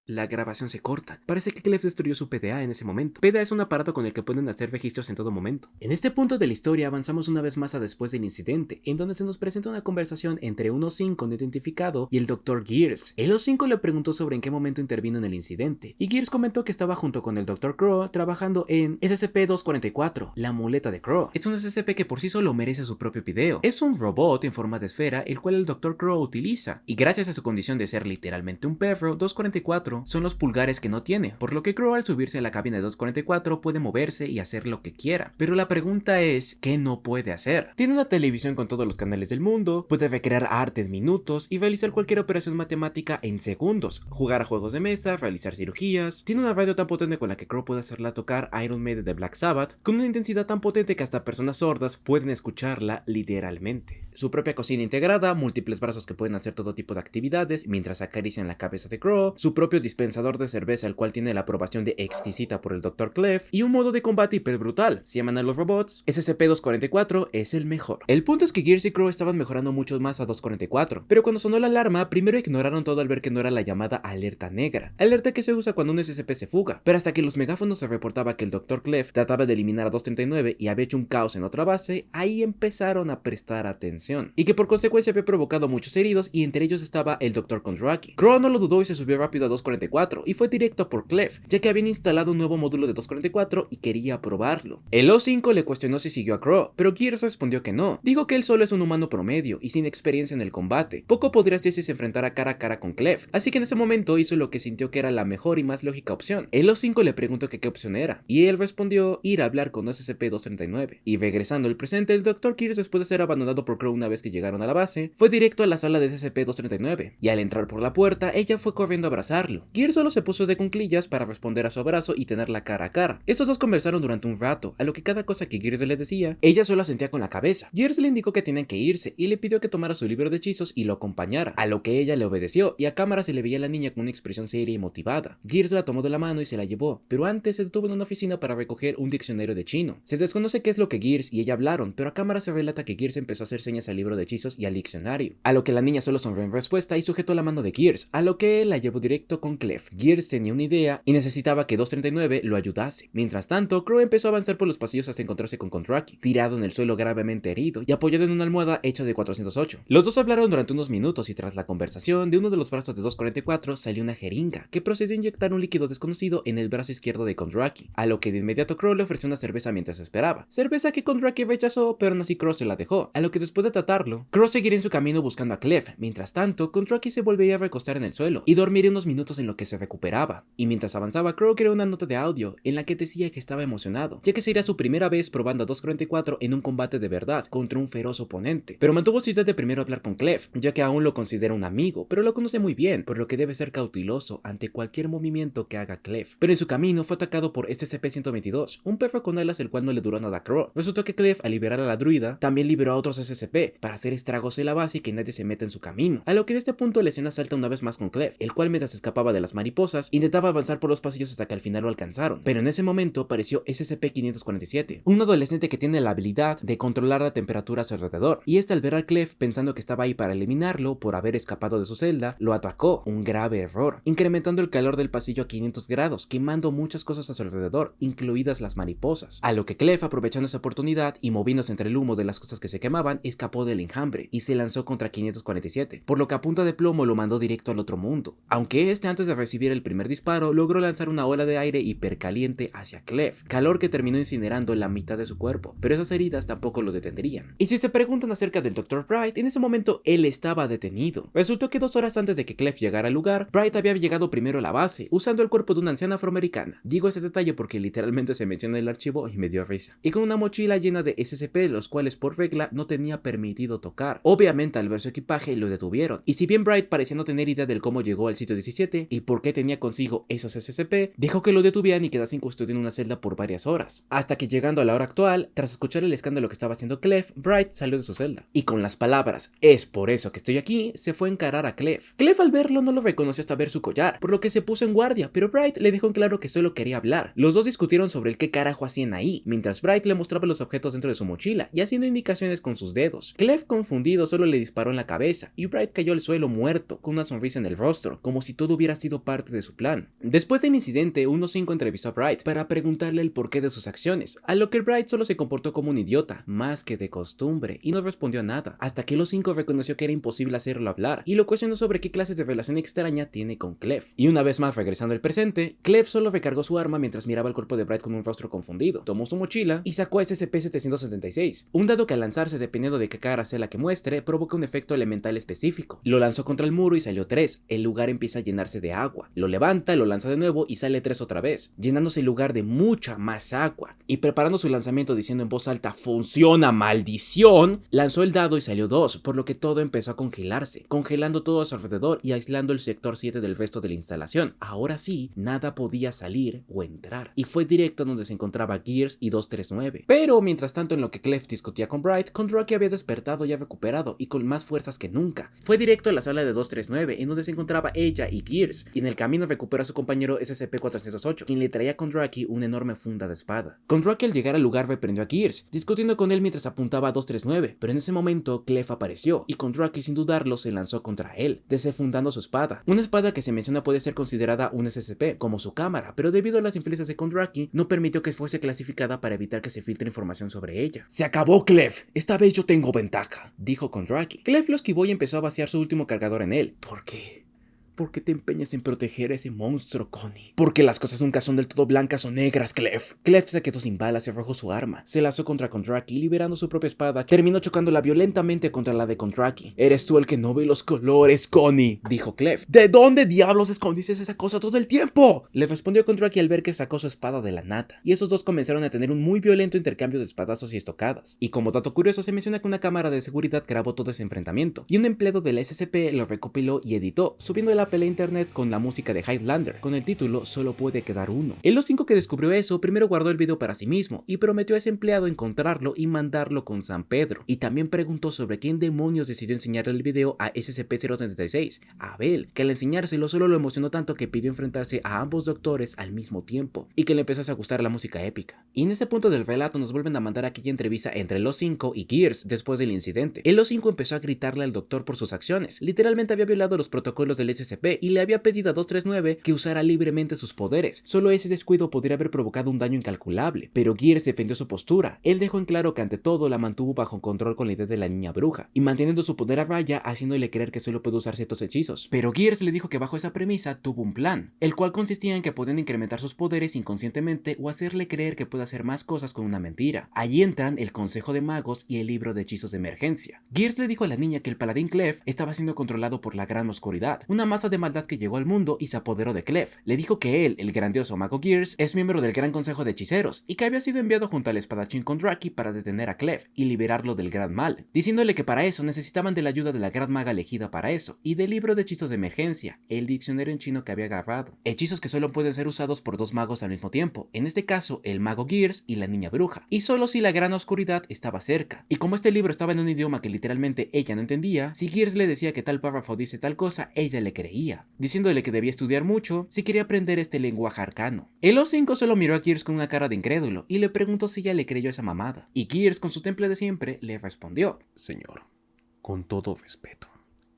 La grabación se corta. Parece que Clef destruyó su PDA en ese momento. PDA es un aparato con el que pueden hacer registros en todo momento. En este punto de la historia avanzamos una vez más a después del incidente, en donde se nos presenta una conversación entre un O5 no identificado y el Dr. Gears. El O5 le preguntó sobre en qué momento intervino en el incidente, y Gears comentó que estaba junto con el Dr. Crow trabajando en SCP-244, la muleta de Crow. Es un SCP que por sí solo merece su propio video. Es un robot en forma de esfera el cual el Dr. Crow utiliza, y gracias a su condición de ser literalmente un perro, 244 son los pulgares que no tiene, por lo que Crow al subirse a la cabina de 244 puede moverse y hacer lo que quiera. Pero la pregunta es, ¿qué no puede hacer? Tiene una televisión con todos los canales del mundo, puede recrear arte en minutos y realizar cualquier operación matemática en segundos, jugar a juegos de mesa, realizar cirugías. Tiene una radio tan potente con la que Crow puede hacerla tocar Iron Maiden de Black Sabbath, con una intensidad tan potente que hasta personas sordas pueden escucharla literalmente. Su propia cocina integrada, múltiples brazos que pueden hacer todo tipo de actividades mientras acarician la cabeza de Crow, su propio dispensador de cerveza el cual tiene la aprobación de exquisita por el Dr. Clef, y un modo de combate hiper brutal. Si aman a los robots, SCP-244 es el mejor. El punto es que Gears y Crow estaban mejorando mucho más a 244, pero cuando sonó la alarma, primero ignoraron todo al ver que no era la llamada alerta negra, alerta que se usa cuando un SCP se fuga, pero hasta que los megáfonos se reportaba que el Dr. Clef trataba de eliminar a 239 y había hecho un caos en otra base, ahí empezaron a prestar atención, y que por consecuencia había provocado muchos heridos, y entre ellos estaba el Dr. Kondraki. Crow no lo dudó y se subió rápido a 244 y fue directo por Clef, ya que habían instalado un nuevo módulo de 244 y quería probarlo. El O5 le cuestionó si siguió a Crow, pero Gears respondió que no. Dijo que él solo es un humano promedio y sin experiencia en el combate. Poco podría ser si se enfrentara cara a cara con Clef, así que en ese momento hizo lo que sintió que era la mejor y más lógica opción. El O5 le preguntó que qué opción era, y él respondió ir a hablar con SCP-239. Y regresando al presente, el Dr. Gears, después de ser abandonado por Crow una vez que llegaron a la base, fue directo a la sala de SCP-239, y al entrar por la puerta, ella fue corriendo a abrazarlo. Gears solo se puso de cuclillas para responder a su abrazo y tenerla cara a cara. Estos dos conversaron durante un rato, a lo que cada cosa que Gears le decía, ella solo asentía con la cabeza. Gears le indicó que tenían que irse y le pidió que tomara su libro de hechizos y lo acompañara, a lo que ella le obedeció, y a cámara se le veía a la niña con una expresión seria y motivada. Gears la tomó de la mano y se la llevó, pero antes se detuvo en una oficina para recoger un diccionario de chino. Se desconoce qué es lo que Gears y ella hablaron, pero a cámara se relata que Gears empezó a hacer señas al libro de hechizos y al diccionario, a lo que la niña solo sonrió en respuesta y sujetó la mano de Gears, a lo que él la llevó directo con Clef. Gears tenía una idea y necesitaba que 239 lo ayudase. Mientras tanto, Crow empezó a avanzar por los pasillos hasta encontrarse con Kondraki, tirado en el suelo gravemente herido y apoyado en una almohada hecha de 408. Los dos hablaron durante unos minutos y tras la conversación, de uno de los brazos de 244 salió una jeringa, que procedió a inyectar un líquido desconocido en el brazo izquierdo de Kondraki, a lo que de inmediato Crow le ofreció una cerveza mientras esperaba. Cerveza que Kondraki rechazó, pero aún así Crow se la dejó, a lo que después de tratarlo, Crow seguiría en su camino buscando a Clef. Mientras tanto, Kondraki se volvería a recostar en el suelo y dormiría unos minutos en lo que se recuperaba. Y mientras avanzaba, Crow creó una nota de audio en la que decía que estaba emocionado, ya que sería su primera vez probando a 244 en un combate de verdad contra un feroz oponente, pero mantuvo su idea de primero hablar con Clef, ya que aún lo considera un amigo, pero lo conoce muy bien, por lo que debe ser cauteloso ante cualquier movimiento que haga Clef. Pero en su camino fue atacado por SCP-122, un perro con alas el cual no le duró nada a Crow. Resultó que Clef, al liberar a la druida, también liberó a otros SCP para hacer estragos en la base y que nadie se meta en su camino, a lo que de este punto la escena salta una vez más con Clef, el cual mientras escapaba de las mariposas, intentaba avanzar por los pasillos hasta que al final lo alcanzaron, pero en ese momento apareció SCP-547, un adolescente que tiene la habilidad de controlar la temperatura a su alrededor, y este al ver al Clef pensando que estaba ahí para eliminarlo por haber escapado de su celda, lo atacó, un grave error, incrementando el calor del pasillo a 500 grados, quemando muchas cosas a su alrededor, incluidas las mariposas, a lo que Clef, aprovechando esa oportunidad y moviéndose entre el humo de las cosas que se quemaban, escapó del enjambre y se lanzó contra 547, por lo que a punta de plomo lo mandó directo al otro mundo, aunque este antes de recibir el primer disparo logró lanzar una ola de aire hipercaliente hacia Clef, calor que terminó incinerando la mitad de su cuerpo, pero esas heridas tampoco lo detendrían. Y si se preguntan acerca del Dr. Bright, en ese momento él estaba detenido. Resultó que 2 horas antes de que Clef llegara al lugar, Bright había llegado primero a la base, usando el cuerpo de una anciana afroamericana. Digo ese detalle porque literalmente se menciona en el archivo y me dio risa. Y con una mochila llena de SCP, los cuales por regla no tenía permitido tocar. Obviamente al ver su equipaje lo detuvieron, y si bien Bright parecía no tener idea del cómo llegó al sitio 17 y por qué tenía consigo esos SCP, dejó que lo detuvieran y quedase en custodia en una celda por varias horas, hasta que llegando a la hora actual, tras escuchar el escándalo que estaba haciendo Clef, Bright salió de su celda, y con las palabras "es por eso que estoy aquí", se fue a encarar a Clef. Clef al verlo no lo reconoció hasta ver su collar, por lo que se puso en guardia, pero Bright le dejó en claro que solo quería hablar. Los dos discutieron sobre el qué carajo hacían ahí, mientras Bright le mostraba los objetos dentro de su mochila y haciendo indicaciones con sus dedos. Clef, confundido, solo le disparó en la cabeza, y Bright cayó al suelo muerto, con una sonrisa en el rostro, como si todo hubiera sido parte de su plan. Después del incidente, 1-5 entrevistó a Bright para preguntarle el porqué de sus acciones, a lo que Bright solo se comportó como un idiota, más que de costumbre, y no respondió a nada, hasta que 5 reconoció que era imposible hacerlo hablar, y lo cuestionó sobre qué clases de relación extraña tiene con Clef. Y una vez más, regresando al presente, Clef solo recargó su arma mientras miraba el cuerpo de Bright con un rostro confundido, tomó su mochila y sacó SCP-776, un dado que al lanzarse dependiendo de qué cara sea la que muestre, provoca un efecto elemental específico. Lo lanzó contra el muro y salió 3, el lugar empieza a llenarse de agua, lo levanta, lo lanza de nuevo y sale 3 otra vez, llenándose el lugar de mucha más agua, y preparando su lanzamiento diciendo en voz alta "¡Funciona, maldición!", lanzó el dado y salió 2, por lo que todo empezó a congelarse, congelando todo a su alrededor y aislando el sector 7 del resto de la instalación. Ahora sí, nada podía salir o entrar, y fue directo a donde se encontraba Gears y 239. Pero mientras tanto, en lo que Clef discutía con Bright, Kondraki había despertado ya recuperado y con más fuerzas que nunca. Fue directo a la sala de 239, en donde se encontraba ella y Gears, y en el camino recuperó a su compañero SCP-408, quien le traía a Kondraki una enorme funda de espada. Kondraki al llegar al lugar reprendió a Gears, discutiendo con él mientras apuntaba a 239, pero en ese momento Clef apareció, y Kondraki sin dudarlo se lanzó contra él, desenfundando su espada. Una espada que se menciona puede ser considerada un SCP, como su cámara, pero debido a las influencias de Kondraki, no permitió que fuese clasificada para evitar que se filtre información sobre ella. "Se acabó, Clef. Esta vez yo tengo ventaja", dijo Kondraki. Clef lo esquivó y empezó a vaciar su último cargador en él. ¿Por qué? ¿Por qué te empeñas en proteger a ese monstruo, Connie? Porque las cosas nunca son del todo blancas o negras, Clef. Clef se quedó sin balas y arrojó su arma. Se lanzó contra Kondraki, liberando su propia espada, que terminó chocándola violentamente contra la de Kondraki. "Eres tú el que no ve los colores, Connie", dijo Clef. "¿De dónde diablos escondiste esa cosa todo el tiempo?", le respondió Kondraki al ver que sacó su espada de la nata, y esos dos comenzaron a tener un muy violento intercambio de espadazos y estocadas. Y como dato curioso, se menciona que una cámara de seguridad grabó todo ese enfrentamiento, y un empleado del SCP lo recopiló y editó, subiendo la pelea a internet con la música de Highlander, con el título "Solo puede quedar uno". El O5 que descubrió eso primero guardó el video para sí mismo y prometió a ese empleado encontrarlo y mandarlo con San Pedro, y también preguntó sobre quién demonios decidió enseñarle el video a SCP-076, a Abel, que al enseñárselo solo lo emocionó tanto que pidió enfrentarse a ambos doctores al mismo tiempo, y que le empezase a gustar la música épica. Y en ese punto del relato nos vuelven a mandar aquella entrevista entre el O5 y Gears después del incidente. El O5 empezó a gritarle al doctor por sus acciones, literalmente había violado los protocolos del SCP y le había pedido a 239 que usara libremente sus poderes. Solo ese descuido podría haber provocado un daño incalculable, pero Gears defendió su postura. Él dejó en claro que ante todo la mantuvo bajo control con la idea de la niña bruja, y manteniendo su poder a raya, haciéndole creer que solo puede usar ciertos hechizos. Pero Gears le dijo que bajo esa premisa tuvo un plan, el cual consistía en que podían incrementar sus poderes inconscientemente o hacerle creer que puede hacer más cosas con una mentira. Allí entran el Consejo de Magos y el libro de hechizos de emergencia. Gears le dijo a la niña que el paladín Clef estaba siendo controlado por la Gran Oscuridad, una masa de maldad que llegó al mundo y se apoderó de Clef. Le dijo que él, el grandioso mago Gears, es miembro del Gran Consejo de Hechiceros y que había sido enviado junto al espadachín Kondraki para detener a Clef y liberarlo del gran mal, diciéndole que para eso necesitaban de la ayuda de la gran maga elegida para eso y del libro de hechizos de emergencia, el diccionario en chino que había agarrado. Hechizos que solo pueden ser usados por dos magos al mismo tiempo, en este caso el mago Gears y la niña bruja, y solo si la Gran Oscuridad estaba cerca. Y como este libro estaba en un idioma que literalmente ella no entendía, si Gears le decía que tal párrafo dice tal cosa, ella le creía, diciéndole que debía estudiar mucho si quería aprender este lenguaje arcano. El O5 solo miró a Gears con una cara de incrédulo y le preguntó si ella le creyó esa mamada, y Gears con su temple de siempre le respondió: "Señor, con todo respeto,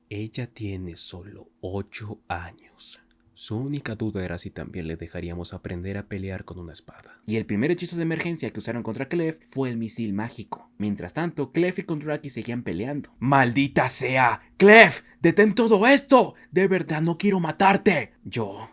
ella tiene solo 8 años. Su única duda era si también le dejaríamos aprender a pelear con una espada". Y el primer hechizo de emergencia que usaron contra Clef fue el misil mágico. Mientras tanto, Clef y Kondraki seguían peleando. "¡Maldita sea! Clef, detén todo esto. De verdad no quiero matarte". Yo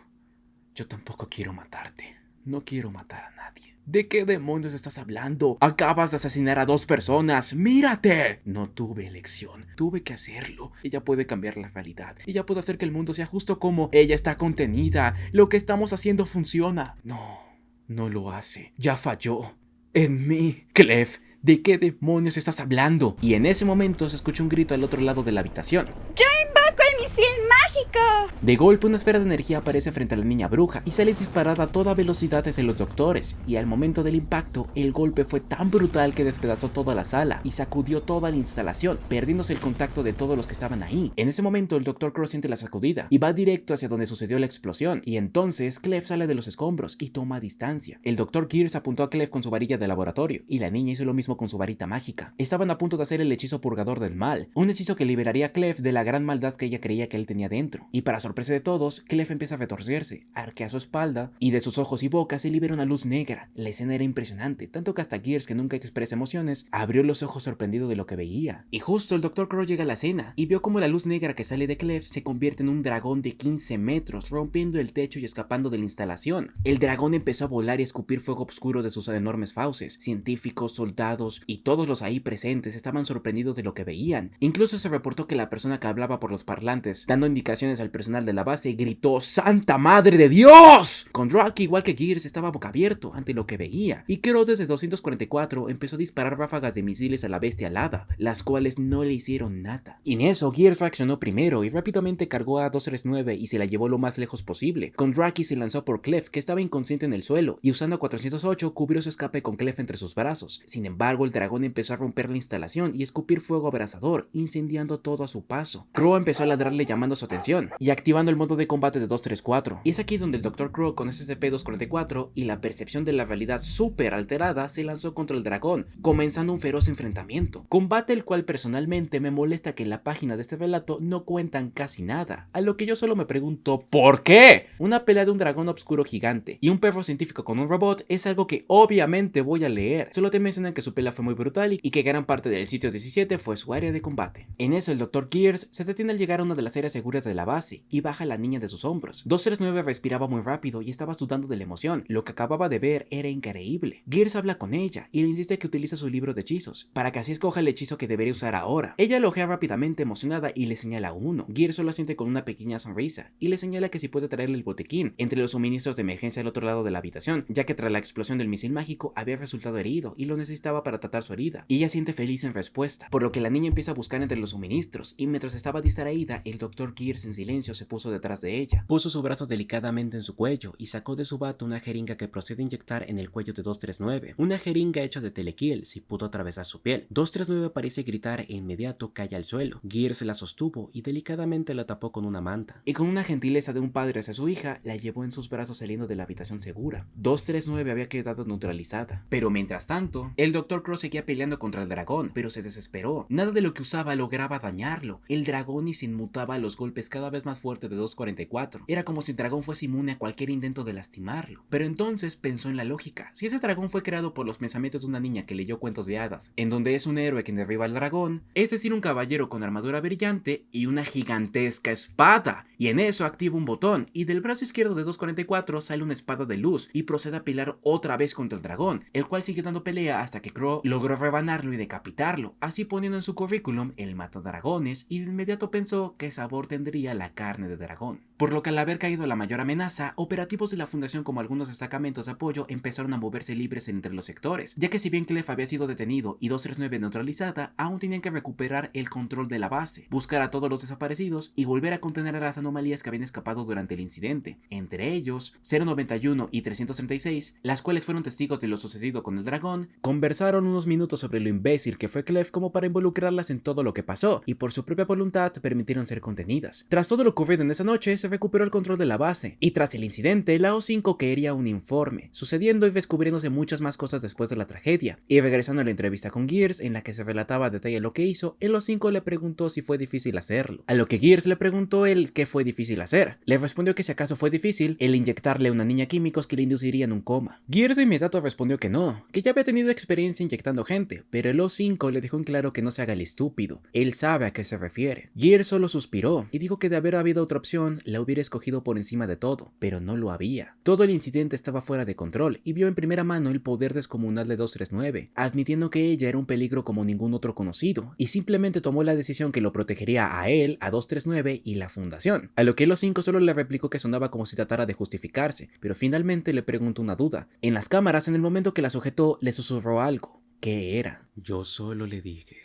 tampoco quiero matarte. No quiero matar a nadie. ¿De qué demonios estás hablando? Acabas de asesinar a 2 personas. ¡Mírate! No tuve elección. Tuve que hacerlo. Ella puede cambiar la realidad. Ella puede hacer que el mundo sea justo como ella está contenida. Lo que estamos haciendo funciona. No lo hace. Ya falló. En mí. Clef, ¿de qué demonios estás hablando? Y en ese momento se escuchó un grito al otro lado de la habitación. ¡Yo invoco el misil mágico! De golpe, una esfera de energía aparece frente a la niña bruja y sale disparada a toda velocidad hacia los doctores, y al momento del impacto, el golpe fue tan brutal que despedazó toda la sala y sacudió toda la instalación, perdiéndose el contacto de todos los que estaban ahí. En ese momento, el Dr. Cross siente la sacudida y va directo hacia donde sucedió la explosión, y entonces Clef sale de los escombros y toma distancia. El Dr. Gears apuntó a Clef con su varilla de laboratorio, y la niña hizo lo mismo con su varita mágica. Estaban a punto de hacer el hechizo purgador del mal, un hechizo que liberaría a Clef de la gran maldad que ella creía que él tenía dentro. dentro. Y para sorpresa de todos, Clef empieza a retorcerse, arquea su espalda y de sus ojos y boca se libera una luz negra. La escena era impresionante, tanto que hasta Gears, que nunca expresa emociones, abrió los ojos sorprendido de lo que veía. Y justo el Dr. Crow llega a la escena y vio como la luz negra que sale de Clef se convierte en un dragón de 15 metros, rompiendo el techo y escapando de la instalación. El dragón empezó a volar y a escupir fuego oscuro de sus enormes fauces. Científicos, soldados y todos los ahí presentes estaban sorprendidos de lo que veían. Incluso se reportó que la persona que hablaba por los parlantes, dando indicaciones al personal de la base, gritó ¡Santa Madre de Dios! Kondraki, igual que Gears, estaba boca abierto ante lo que veía, y Crow desde 244 empezó a disparar ráfagas de misiles a la bestia alada, las cuales no le hicieron nada. Y en eso Gears reaccionó primero y rápidamente cargó a 239 y se la llevó lo más lejos posible. Kondraki se lanzó por Clef, que estaba inconsciente en el suelo, y usando a 408 cubrió su escape con Clef entre sus brazos. Sin embargo, el dragón empezó a romper la instalación y escupir fuego abrasador, incendiando todo a su paso. Crow empezó a ladrarle llamando su atención y activando el modo de combate de 234. Y es aquí donde el Dr. Crow con SCP-244 y la percepción de la realidad súper alterada se lanzó contra el dragón, comenzando un feroz enfrentamiento. Combate el cual personalmente me molesta que en la página de este relato no cuentan casi nada, a lo que yo solo me pregunto ¿por qué? Una pelea de un dragón oscuro gigante y un perro científico con un robot es algo que obviamente voy a leer. Solo te mencionan que su pelea fue muy brutal y que gran parte del sitio 17 fue su área de combate. En eso el Dr. Gears se detiene al llegar a una de las áreas seguras de la base y baja a la niña de sus hombros. 239 respiraba muy rápido y estaba sudando de la emoción. Lo que acababa de ver era increíble. Gears habla con ella y le insiste que utilice su libro de hechizos, para que así escoja el hechizo que debería usar ahora. Ella lo ojea rápidamente emocionada y le señala uno. Gears solo asiente con una pequeña sonrisa y le señala que si puede traerle el botiquín entre los suministros de emergencia al otro lado de la habitación, ya que tras la explosión del misil mágico había resultado herido y lo necesitaba para tratar su herida, y ella siente feliz en respuesta, por lo que la niña empieza a buscar entre los suministros, y mientras estaba distraída, el Dr. Gears en silencio se puso detrás de ella. Puso su brazo delicadamente en su cuello y sacó de su bata una jeringa que procede a inyectar en el cuello de 239, una jeringa hecha de telequiel si pudo atravesar su piel. 239 parece gritar e inmediato cae al suelo. Gears la sostuvo y delicadamente la tapó con una manta, y con una gentileza de un padre hacia su hija, la llevó en sus brazos saliendo de la habitación segura. 239 había quedado neutralizada, pero mientras tanto, el Dr. Crow seguía peleando contra el dragón, pero se desesperó. Nada de lo que usaba lograba dañarlo. El dragón se inmutaba a los golpes cada vez más fuertes de 244. Era como si el dragón fuese inmune a cualquier intento de lastimarlo. Pero entonces pensó en la lógica. Si ese dragón fue creado por los pensamientos de una niña que leyó cuentos de hadas, en donde es un héroe quien derriba al dragón, es decir, un caballero con armadura brillante y una gigantesca espada. Y en eso activa un botón, y del brazo izquierdo de 244 sale una espada de luz y procede a pelear otra vez contra el dragón, el cual sigue dando pelea hasta que Crow logró rebanarlo y decapitarlo, así poniendo en su currículum el matadragones, y de inmediato pensó qué sabor tendría la carne de dragón. Por lo que al haber caído la mayor amenaza, operativos de la fundación como algunos destacamentos de apoyo empezaron a moverse libres entre los sectores, ya que si bien Clef había sido detenido y 239 neutralizada, aún tenían que recuperar el control de la base, buscar a todos los desaparecidos y volver a contener a las anomalías que habían escapado durante el incidente, entre ellos 091 y 336, las cuales fueron testigos de lo sucedido con el dragón. Conversaron unos minutos sobre lo imbécil que fue Clef como para involucrarlas en todo lo que pasó, y por su propia voluntad permitieron ser contenidas. Tras todo lo ocurrido en esa noche, se recuperó el control de la base, y tras el incidente, la O5 quería un informe, sucediendo y descubriéndose muchas más cosas después de la tragedia. Y regresando a la entrevista con Gears, en la que se relataba a detalle lo que hizo, el O5 le preguntó si fue difícil hacerlo, a lo que Gears le preguntó él qué fue difícil hacer. Le respondió que si acaso fue difícil el inyectarle a una niña químicos que le inducirían un coma. Gears de inmediato respondió que no, que ya había tenido experiencia inyectando gente, pero el O5 le dejó en claro que no se haga el estúpido, él sabe a qué se refiere. Gears solo suspiró y dijo que de haber habido otra opción, la hubiera escogido por encima de todo, pero no lo había. Todo el incidente estaba fuera de control y vio en primera mano el poder descomunal de 239, admitiendo que ella era un peligro como ningún otro conocido, y simplemente tomó la decisión que lo protegería a él, a 239 y la fundación, a lo que el O5 solo le replicó que sonaba como si tratara de justificarse, pero finalmente le preguntó una duda. En las cámaras, en el momento que la sujetó, le susurró algo. ¿Qué era? Yo solo le dije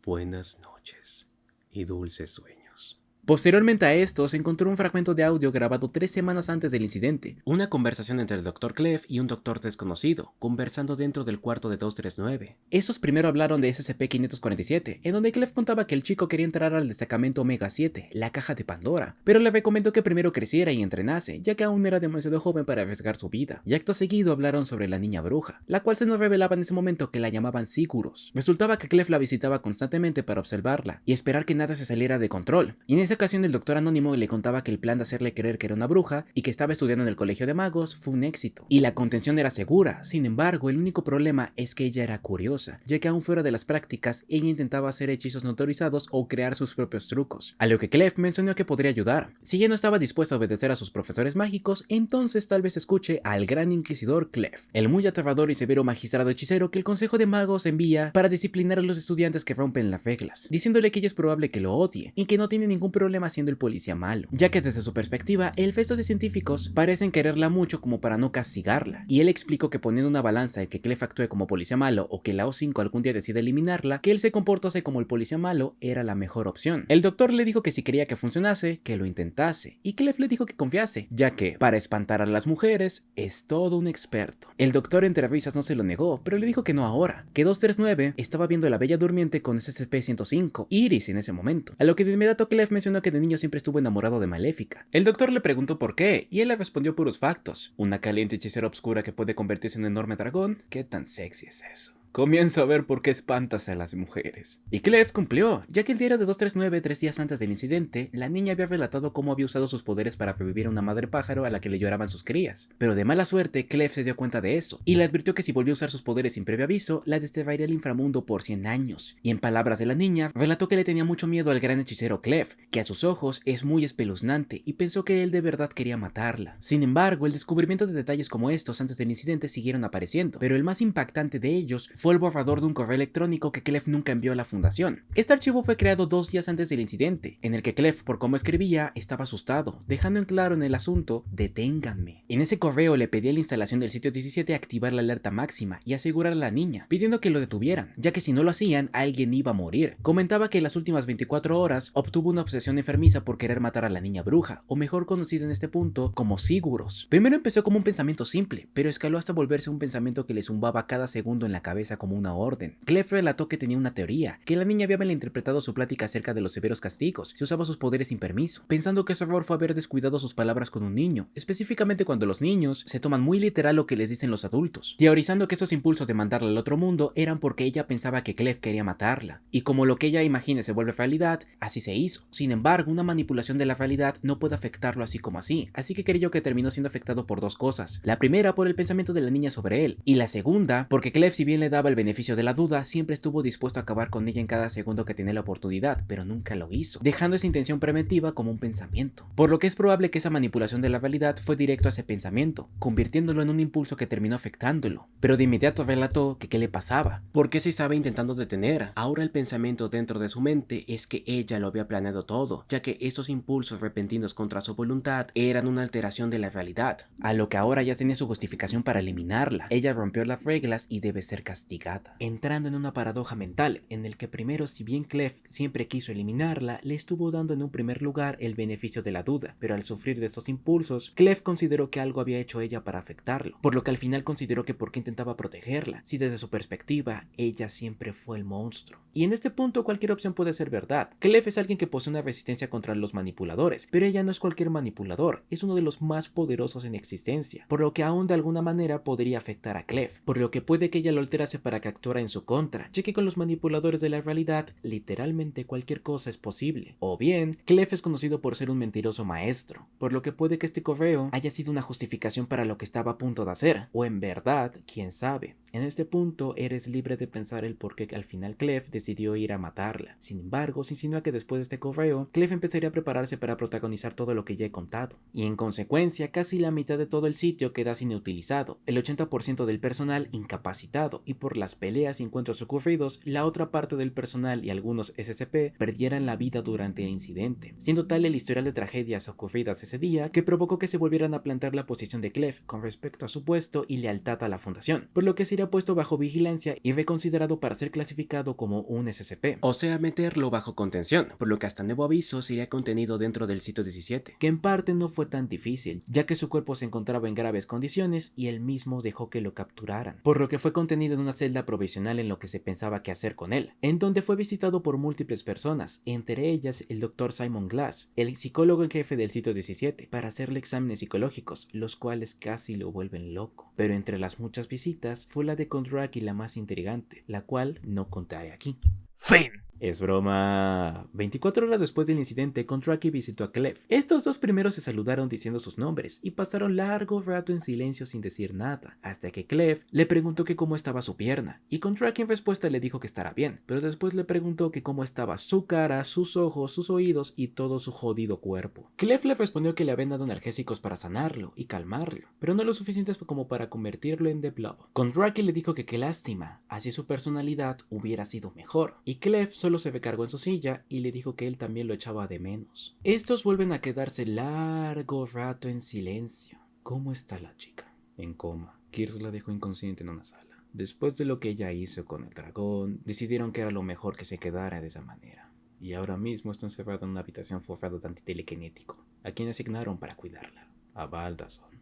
buenas noches y dulces sueños. Posteriormente a esto, se encontró un fragmento de audio grabado 3 semanas antes del incidente, una conversación entre el Dr. Clef y un doctor desconocido, conversando dentro del cuarto de 239. Estos primero hablaron de SCP-547, en donde Clef contaba que el chico quería entrar al destacamento Omega 7, la caja de Pandora, pero le recomendó que primero creciera y entrenase, ya que aún era demasiado joven para arriesgar su vida. Y acto seguido hablaron sobre la niña bruja, la cual se nos revelaba en ese momento que la llamaban Siguros. Resultaba que Clef la visitaba constantemente para observarla y esperar que nada se saliera de control, y en ese esa ocasión el doctor anónimo le contaba que el plan de hacerle creer que era una bruja y que estaba estudiando en el colegio de magos fue un éxito, y la contención era segura. Sin embargo, el único problema es que ella era curiosa, ya que aún fuera de las prácticas, ella intentaba hacer hechizos no autorizados o crear sus propios trucos, a lo que Clef mencionó que podría ayudar. Si ella no estaba dispuesta a obedecer a sus profesores mágicos, entonces tal vez escuche al gran inquisidor Clef, el muy aterrador y severo magistrado hechicero que el Consejo de Magos envía para disciplinar a los estudiantes que rompen las reglas, diciéndole que ella es probable que lo odie y que no tiene ningún problema siendo el policía malo, ya que desde su perspectiva, el resto de científicos parecen quererla mucho como para no castigarla, y él explicó que poniendo una balanza de que Clef actúe como policía malo o que la O5 algún día decida eliminarla, que él se comportase como el policía malo era la mejor opción. El doctor le dijo que si quería que funcionase, que lo intentase, y Clef le dijo que confiase, ya que, para espantar a las mujeres, es todo un experto. El doctor entre risas no se lo negó, pero le dijo que no ahora, que 239 estaba viendo a la Bella Durmiente con SCP-105, Iris en ese momento, a lo que de inmediato Clef mencionó que de niño siempre estuvo enamorado de Maléfica. El doctor le preguntó por qué, y él le respondió puros factos. Una caliente hechicera obscura que puede convertirse en un enorme dragón, ¿qué tan sexy es eso? Comienzo a ver por qué espantas a las mujeres. Y Clef cumplió, ya que el diario de 239, 3 días antes del incidente, la niña había relatado cómo había usado sus poderes para revivir a una madre pájaro a la que le lloraban sus crías. Pero de mala suerte, Clef se dio cuenta de eso, y le advirtió que si volvió a usar sus poderes sin previo aviso, la desterraría al inframundo por 100 años. Y en palabras de la niña, relató que le tenía mucho miedo al gran hechicero Clef, que a sus ojos es muy espeluznante, y pensó que él de verdad quería matarla. Sin embargo, el descubrimiento de detalles como estos antes del incidente siguieron apareciendo, pero el más impactante de ellos fue el borrador de un correo electrónico que Clef nunca envió a la fundación. Este archivo fue creado 2 días antes del incidente, en el que Clef, por cómo escribía, estaba asustado, dejando en claro en el asunto: deténganme. En ese correo le pedía a la instalación del sitio 17 activar la alerta máxima y asegurar a la niña, pidiendo que lo detuvieran, ya que si no lo hacían, alguien iba a morir. Comentaba que en las últimas 24 horas obtuvo una obsesión enfermiza por querer matar a la niña bruja, o mejor conocida en este punto como Siguros. Primero empezó como un pensamiento simple, pero escaló hasta volverse un pensamiento que le zumbaba cada segundo en la cabeza como una orden. Clef relató que tenía una teoría, que la niña había malinterpretado su plática acerca de los severos castigos si usaba sus poderes sin permiso, pensando que su error fue haber descuidado sus palabras con un niño, específicamente cuando los niños se toman muy literal lo que les dicen los adultos, teorizando que esos impulsos de mandarla al otro mundo eran porque ella pensaba que Clef quería matarla, y como lo que ella imagine se vuelve realidad, así se hizo. Sin embargo, una manipulación de la realidad no puede afectarlo así como así que creyó que terminó siendo afectado por 2 cosas: la primera por el pensamiento de la niña sobre él, y la segunda porque Clef, si bien le daba el beneficio de la duda, siempre estuvo dispuesto a acabar con ella en cada segundo que tenía la oportunidad, pero nunca lo hizo, dejando esa intención preventiva como un pensamiento, por lo que es probable que esa manipulación de la realidad fue directo a ese pensamiento, convirtiéndolo en un impulso que terminó afectándolo. Pero de inmediato relató que qué le pasaba, porque se estaba intentando detener. Ahora el pensamiento dentro de su mente es que ella lo había planeado todo, ya que esos impulsos repentinos contra su voluntad eran una alteración de la realidad, a lo que ahora ya tenía su justificación para eliminarla. Ella rompió las reglas y debe ser castigada, entrando en una paradoja mental en el que primero, si bien Clef siempre quiso eliminarla, le estuvo dando en un primer lugar el beneficio de la duda, pero al sufrir de estos impulsos, Clef consideró que algo había hecho ella para afectarlo, por lo que al final consideró que por qué intentaba protegerla, si desde su perspectiva, ella siempre fue el monstruo. Y en este punto cualquier opción puede ser verdad. Clef es alguien que posee una resistencia contra los manipuladores, pero ella no es cualquier manipulador, es uno de los más poderosos en existencia, por lo que aún de alguna manera podría afectar a Clef, por lo que puede que ella lo alterase para que actuara en su contra, ya que con los manipuladores de la realidad, literalmente cualquier cosa es posible. O bien, Clef es conocido por ser un mentiroso maestro, por lo que puede que este correo haya sido una justificación para lo que estaba a punto de hacer, o en verdad, quién sabe. En este punto, eres libre de pensar el por qué al final Clef decidió ir a matarla. Sin embargo, se insinúa que después de este correo, Clef empezaría a prepararse para protagonizar todo lo que ya he contado, y en consecuencia, casi la mitad de todo el sitio queda sin utilizado, el 80% del personal incapacitado, y por las peleas y encuentros ocurridos, la otra parte del personal y algunos SCP perdieran la vida durante el incidente, siendo tal el historial de tragedias ocurridas ese día que provocó que se volvieran a plantear la posición de Clef con respecto a su puesto y lealtad a la fundación, por lo que sería puesto bajo vigilancia y reconsiderado para ser clasificado como un SCP, o sea, meterlo bajo contención, por lo que hasta nuevo aviso sería contenido dentro del sitio 17, que en parte no fue tan difícil, ya que su cuerpo se encontraba en graves condiciones y él mismo dejó que lo capturaran, por lo que fue contenido en una celda provisional en lo que se pensaba qué hacer con él, en donde fue visitado por múltiples personas, entre ellas el Dr. Simon Glass, el psicólogo en jefe del sitio 17, para hacerle exámenes psicológicos, los cuales casi lo vuelven loco. Pero entre las muchas visitas fue la de Kondraki la más intrigante, la cual no contaré aquí. Fin. Es broma. 24 horas después del incidente, Contraki visitó a Clef. Estos dos primeros se saludaron diciendo sus nombres y pasaron largo rato en silencio sin decir nada, hasta que Clef le preguntó que cómo estaba su pierna, y Contraki en respuesta le dijo que estará bien, pero después le preguntó que cómo estaba su cara, sus ojos, sus oídos y todo su jodido cuerpo. Clef le respondió que le habían dado analgésicos para sanarlo y calmarlo, pero no lo suficientes como para convertirlo en The Blob. Contraki le dijo que qué lástima, así su personalidad hubiera sido mejor, y Clef solo se recargó en su silla y le dijo que él también lo echaba de menos. Estos vuelven a quedarse largo rato en silencio. ¿Cómo está la chica? En coma. Gears la dejó inconsciente en una sala. Después de lo que ella hizo con el dragón, decidieron que era lo mejor que se quedara de esa manera. Y ahora mismo está encerrada en una habitación forrada de antitelequinético, a quien asignaron para cuidarla. A Baldason.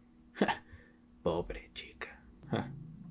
Pobre chica.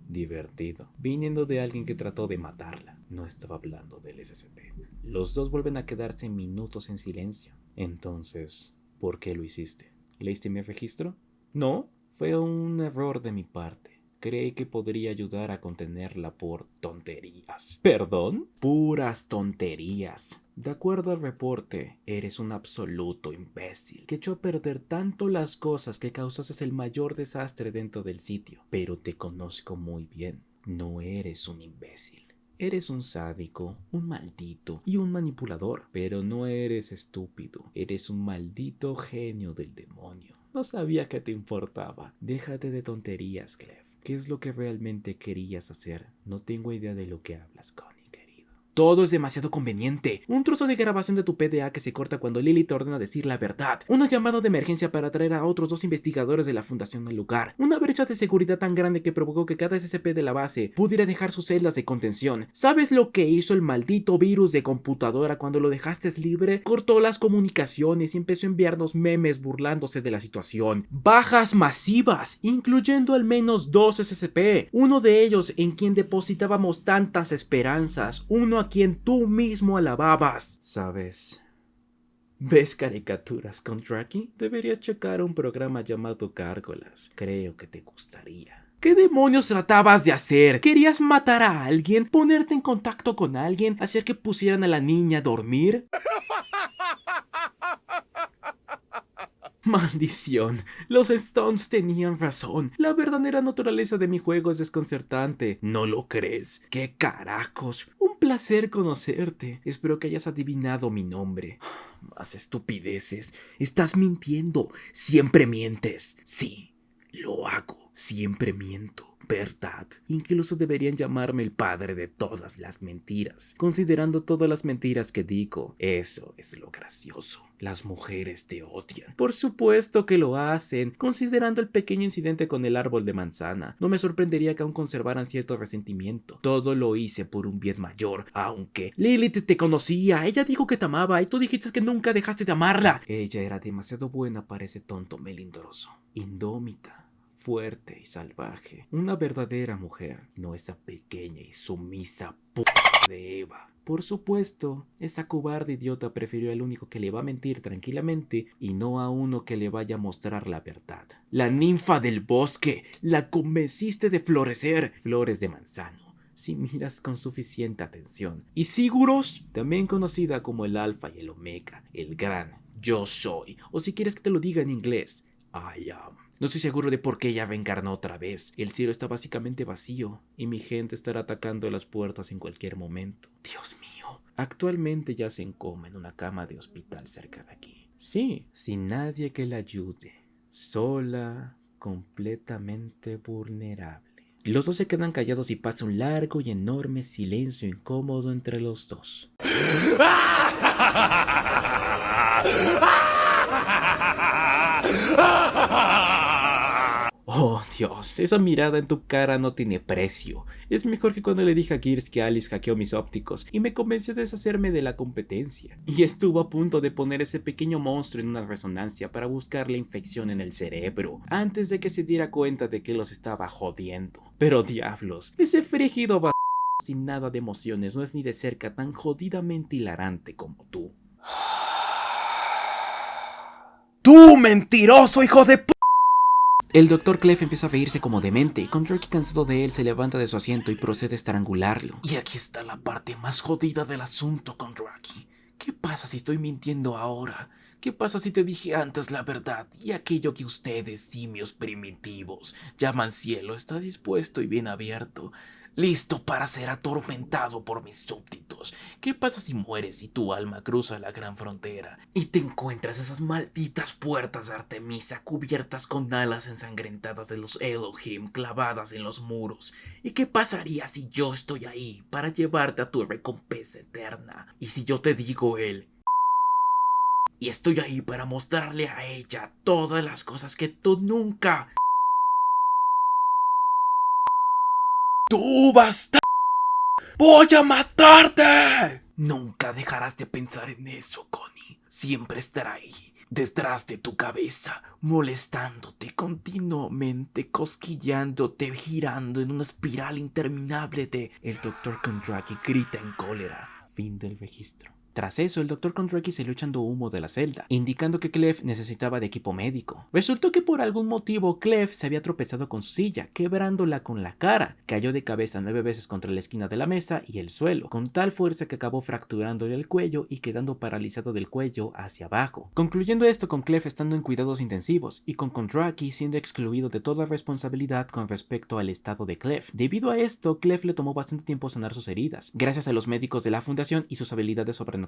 Divertido, viniendo de alguien que trató de matarla. No estaba hablando del SCP. Los dos vuelven a quedarse minutos en silencio. Entonces, ¿por qué lo hiciste? ¿Leíste mi registro? No, fue un error de mi parte. Creí que podría ayudar a contenerla por tonterías. ¿Perdón? Puras tonterías. De acuerdo al reporte, eres un absoluto imbécil que echó a perder tanto las cosas que causaste el mayor desastre dentro del sitio. Pero te conozco muy bien. No eres un imbécil. Eres un sádico, un maldito y un manipulador. Pero no eres estúpido. Eres un maldito genio del demonio. No sabía que te importaba. Déjate de tonterías, Clef. ¿Qué es lo que realmente querías hacer? No tengo idea de lo que hablas, Connie, querido. Todo es demasiado conveniente. Un trozo de grabación de tu PDA que se corta cuando Lily te ordena decir la verdad. Una llamada de emergencia para traer a otros 2 investigadores de la fundación al lugar. Una brecha de seguridad tan grande que provocó que cada SCP de la base pudiera dejar sus celdas de contención. ¿Sabes lo que hizo el maldito virus de computadora cuando lo dejaste libre? Cortó las comunicaciones y empezó a enviarnos memes burlándose de la situación. Bajas masivas, incluyendo al menos 2 SCP. Uno de ellos en quien depositábamos tantas esperanzas. Uno a quien tú mismo alababas. ¿Sabes? ¿Ves caricaturas con Contraki? Deberías checar un programa llamado Gárgolas. Creo que te gustaría. ¿Qué demonios tratabas de hacer? ¿Querías matar a alguien? ¿Ponerte en contacto con alguien? ¿Hacer que pusieran a la niña a dormir? Maldición, los Stones tenían razón. La verdadera naturaleza de mi juego es desconcertante. ¿No lo crees? ¿Qué carajos? Un placer conocerte. Espero que hayas adivinado mi nombre. Más estupideces. Estás mintiendo. Siempre mientes. Sí, lo hago. Siempre miento. ¿Verdad? Incluso deberían llamarme el padre de todas las mentiras, considerando todas las mentiras que digo. Eso es lo gracioso. Las mujeres te odian. Por supuesto que lo hacen, considerando el pequeño incidente con el árbol de manzana. No me sorprendería que aún conservaran cierto resentimiento. Todo lo hice por un bien mayor, aunque Lilith te conocía, ella dijo que te amaba y tú dijiste que nunca dejaste de amarla. Ella era demasiado buena para ese tonto melindroso. Indómita. Fuerte y salvaje. Una verdadera mujer, no esa pequeña y sumisa p*** de Eva. Por supuesto, esa cobarde idiota prefirió al único que le va a mentir tranquilamente y no a uno que le vaya a mostrar la verdad. La ninfa del bosque, la convenciste de florecer. Flores de manzano, si miras con suficiente atención. Y Siguros, también conocida como el alfa y el omega, el gran yo soy, o si quieres que te lo diga en inglés, I am. No estoy seguro de por qué ella reencarnó otra vez. El cielo está básicamente vacío y mi gente estará atacando las puertas en cualquier momento. Dios mío. Actualmente yace en coma en una cama de hospital cerca de aquí. Sí, sin nadie que la ayude. Sola, completamente vulnerable. Los dos se quedan callados y pasa un largo y enorme silencio incómodo entre los dos. Oh Dios, esa mirada en tu cara no tiene precio. Es mejor que cuando le dije a Gears que Alice hackeó mis ópticos y me convenció de deshacerme de la competencia. Y estuvo a punto de poner ese pequeño monstruo en una resonancia para buscar la infección en el cerebro, antes de que se diera cuenta de que los estaba jodiendo. Pero diablos, ese frígido sin nada de emociones no es ni de cerca tan jodidamente hilarante como tú. ¡Tú, mentiroso hijo de p***! El Dr. Clef empieza a reírse como demente, y Kondraki, cansado de él, se levanta de su asiento y procede a estrangularlo. Y aquí está la parte más jodida del asunto, Kondraki. ¿Qué pasa si estoy mintiendo ahora? ¿Qué pasa si te dije antes la verdad y aquello que ustedes, simios primitivos, llaman cielo, está dispuesto y bien abierto, listo para ser atormentado por mis súbditos? ¿Qué pasa si mueres y tu alma cruza la gran frontera y te encuentras esas malditas puertas de Artemisa cubiertas con alas ensangrentadas de los Elohim clavadas en los muros? ¿Y qué pasaría si yo estoy ahí para llevarte a tu recompensa eterna? Y si yo te digo y estoy ahí para mostrarle a ella todas las cosas que tú nunca... ¡Tú basta! ¡Voy a matarte! Nunca dejarás de pensar en eso, Connie. Siempre estará ahí, detrás de tu cabeza, molestándote continuamente, cosquillándote, girando en una espiral interminable de... El Dr. Kondraki grita en cólera. Fin del registro. Tras eso, el Dr. Kondraki salió echando humo de la celda, indicando que Clef necesitaba de equipo médico. Resultó que por algún motivo Clef se había tropezado con su silla, quebrándola con la cara. Cayó de cabeza 9 veces contra la esquina de la mesa y el suelo, con tal fuerza que acabó fracturándole el cuello y quedando paralizado del cuello hacia abajo. Concluyendo esto con Clef estando en cuidados intensivos y con Kondraki siendo excluido de toda responsabilidad con respecto al estado de Clef. Debido a esto, Clef le tomó bastante tiempo sanar sus heridas, gracias a los médicos de la fundación y sus habilidades sobrenaturales.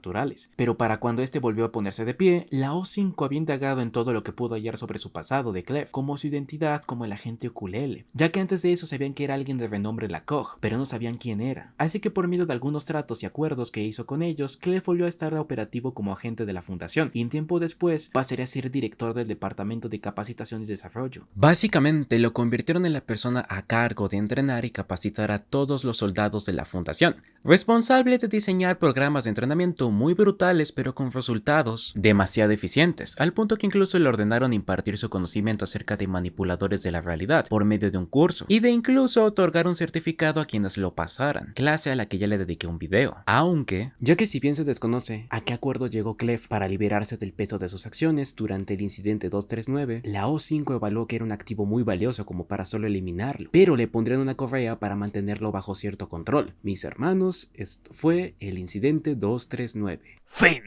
Pero para cuando este volvió a ponerse de pie, la O5 había indagado en todo lo que pudo hallar sobre su pasado de Clef, como su identidad como el agente Ukulele, ya que antes de eso sabían que era alguien de renombre Lacog, pero no sabían quién era. Así que por medio de algunos tratos y acuerdos que hizo con ellos, Clef volvió a estar operativo como agente de la fundación, y un tiempo después pasaría a ser director del departamento de capacitación y desarrollo. Básicamente lo convirtieron en la persona a cargo de entrenar y capacitar a todos los soldados de la fundación, responsable de diseñar programas de entrenamiento muy brutales pero con resultados demasiado eficientes, al punto que incluso le ordenaron impartir su conocimiento acerca de manipuladores de la realidad por medio de un curso, y de incluso otorgar un certificado a quienes lo pasaran, clase a la que ya le dediqué un video. Aunque, ya que si bien se desconoce a qué acuerdo llegó Clef para liberarse del peso de sus acciones durante el incidente 239, la O5 evaluó que era un activo muy valioso como para solo eliminarlo, pero le pondrían una correa para mantenerlo bajo cierto control. Mis hermanos, esto fue el incidente 239. Fin.